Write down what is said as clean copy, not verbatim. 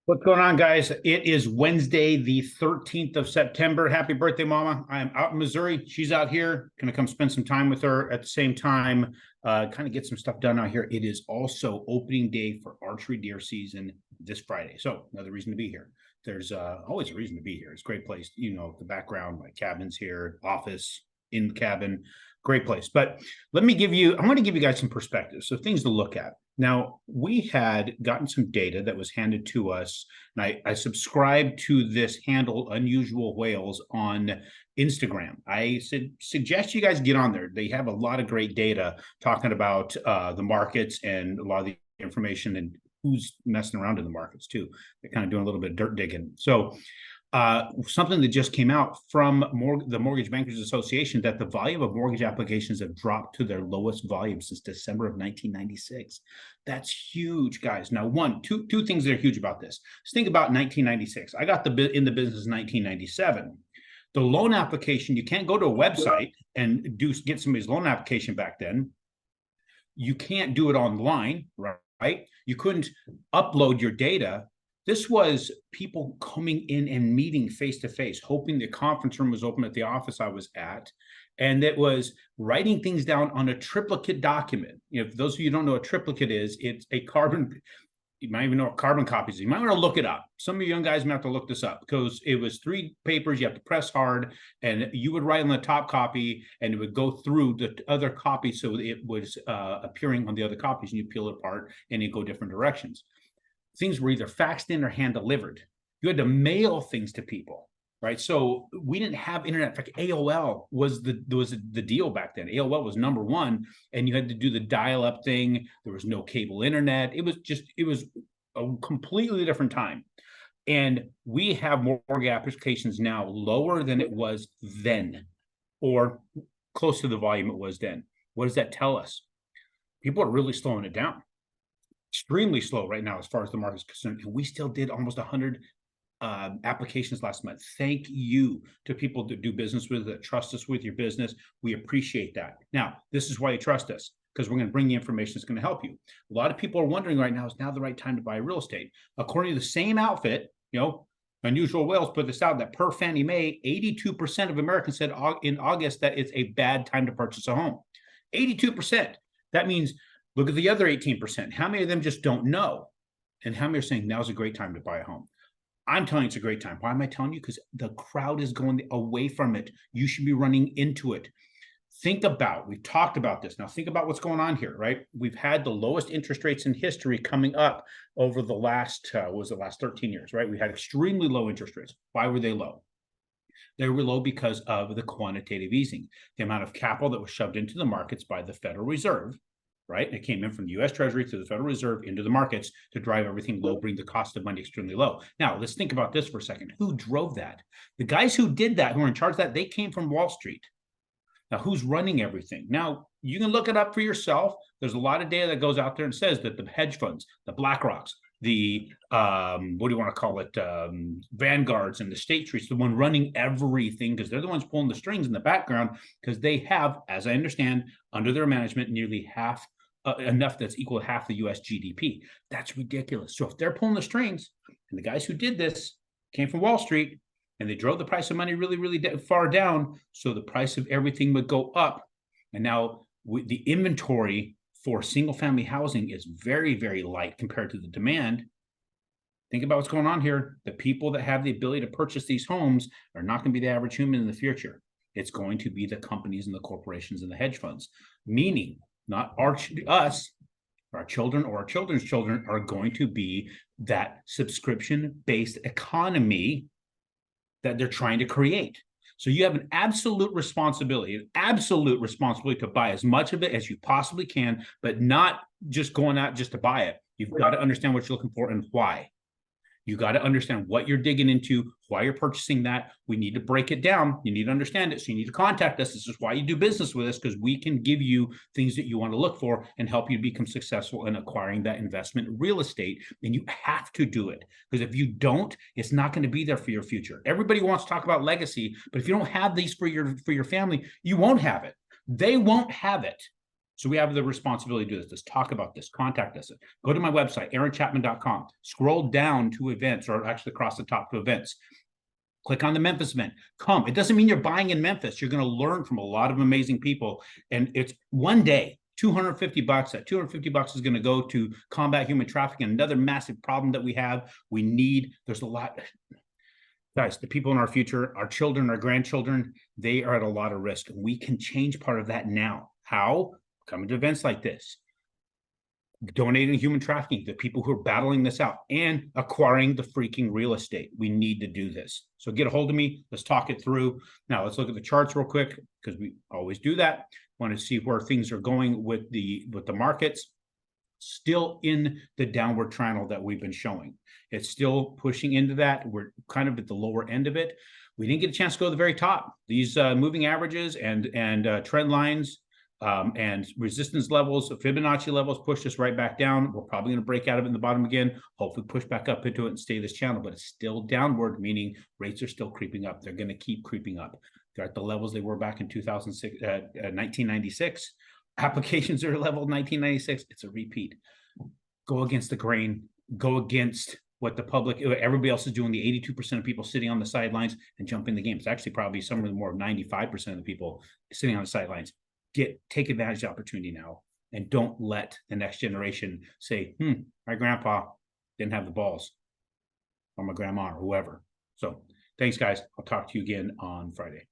What's going on, guys? It is Wednesday, the 13th of September. Happy birthday, Mama. I'm out in Missouri. She's out here. Going to come spend some time with her at the same time, kind of get some stuff done out here. It is also opening day for archery deer season this Friday. So another reason to be here. There's always a reason to be here. It's a great place. You know, the background, my cabin's here, office, in the cabin, great place. But I want to give you guys some perspective. So things to look at. Now, we had gotten some data that was handed to us, and I subscribed to this handle, Unusual Whales, on Instagram. I suggest you guys get on there. They have a lot of great data talking about the markets and a lot of the information and who's messing around in the markets too. They're kind of doing a little bit of dirt digging. So something that just came out from the Mortgage Bankers Association, that the volume of mortgage applications have dropped to their lowest volume since December of 1996. That's huge, guys. Now, two things that are huge about this. Let's think about 1996. I got in the business in 1997. The loan application, you can't go to a website and get somebody's loan application back then. You can't do it online, right? You couldn't upload your data. This was people coming in and meeting face-to-face, hoping the conference room was open at the office I was at. And it was writing things down on a triplicate document. If those of you who don't know what a triplicate is, it's a carbon, you might even know what carbon copies. You might want to look it up. Some of you young guys might have to look this up because it was 3 papers. You have to press hard, and you would write on the top copy, and it would go through the other copy. So it was appearing on the other copies, and you peel it apart and you go different directions. Things were either faxed in or hand delivered. You had to mail things to people, right? So we didn't have internet. In fact, AOL was the deal back then. AOL was number one, and you had to do the dial-up thing. There was no cable internet. It was a completely different time. And we have mortgage applications now lower than it was then, or close to the volume it was then. What does that tell us? People are really slowing it down. Extremely slow right now as far as the market is concerned, and we still did almost 100 applications last month. Thank you to people that do business with, that trust us with your business. We appreciate that. Now, this is why you trust us, because we're going to bring you information that's going to help you. A lot of people are wondering right now, is now the right time to buy real estate? According to the same outfit, Unusual Whales put this out, that per Fannie Mae, 82% of Americans said in August that it's a bad time to purchase a home. 82%. That means, look at the other 18%. How many of them just don't know? And how many are saying now's a great time to buy a home? I'm telling you it's a great time. Why am I telling you? Because the crowd is going away from it. You should be running into it. We've talked about this. Now think about what's going on here, right? We've had the lowest interest rates in history coming up over the last 13 years, right? We had extremely low interest rates. Why were they low? They were low because of the quantitative easing, the amount of capital that was shoved into the markets by the Federal Reserve. Right? It came in from the U.S. Treasury to the Federal Reserve into the markets to drive everything low, bring the cost of money extremely low. Now, let's think about this for a second. Who drove that? The guys who did that, who were in charge of that, they came from Wall Street. Now, who's running everything? Now, you can look it up for yourself. There's a lot of data that goes out there and says that the hedge funds, the BlackRocks, the, what do you want to call it, Vanguards and the State Streets, the one running everything, because they're the ones pulling the strings in the background, because they have, as I understand, under their management, nearly enough that's equal to half the U.S. GDP. That's ridiculous. So if they're pulling the strings, and the guys who did this came from Wall Street, and they drove the price of money really, really far down, so the price of everything would go up. And now the inventory for single-family housing is very, very light compared to the demand. Think about what's going on here. The people that have the ability to purchase these homes are not going to be the average human in the future. It's going to be the companies and the corporations and the hedge funds, meaning not us, our children or our children's children are going to be that subscription-based economy that they're trying to create. So you have an absolute responsibility to buy as much of it as you possibly can, but not just going out just to buy it. You've got to understand what you're looking for and why. You got to understand what you're digging into, why you're purchasing that. We need to break it down. You need to understand it. So you need to contact us. This is why you do business with us, because we can give you things that you want to look for and help you become successful in acquiring that investment real estate. And you have to do it, because if you don't, it's not going to be there for your future. Everybody wants to talk about legacy, but if you don't have these for your family, you won't have it. They won't have it. So we have the responsibility to do this. Let's talk about this. Contact us. Go to my website, aaron.chapman.com. Scroll down to events, or actually across the top to events. Click on the Memphis event. Come. It doesn't mean you're buying in Memphis. You're going to learn from a lot of amazing people. And it's one day, $250. That $250 is going to go to combat human trafficking, another massive problem that we have. There's a lot. Guys, the people in our future, our children, our grandchildren, they are at a lot of risk. And we can change part of that now. How? Coming to events like this, donating human trafficking, the people who are battling this out, and acquiring the freaking real estate. We need to do this. So get a hold of me. Let's talk it through. Now let's look at the charts real quick, because we always do that. Want to see where things are going with the markets. Still in the downward triangle that we've been showing. It's still pushing into that. We're kind of at the lower end of it. We didn't get a chance to go to the very top. These moving averages and trend lines and resistance levels, Fibonacci levels pushed us right back down. We're probably going to break out of it in the bottom again, hopefully push back up into it and stay this channel, but it's still downward, meaning rates are still creeping up. They're going to keep creeping up. They're at the levels they were back in 1996. Applications are level 1996. It's a repeat. Go against the grain. Go against what the public, everybody else is doing. The 82% of people sitting on the sidelines and jumping the game. It's actually probably somewhere more of 95% of the people sitting on the sidelines. Take advantage of the opportunity now, and don't let the next generation say, my grandpa didn't have the balls, or my grandma, or whoever. So thanks, guys. I'll talk to you again on Friday.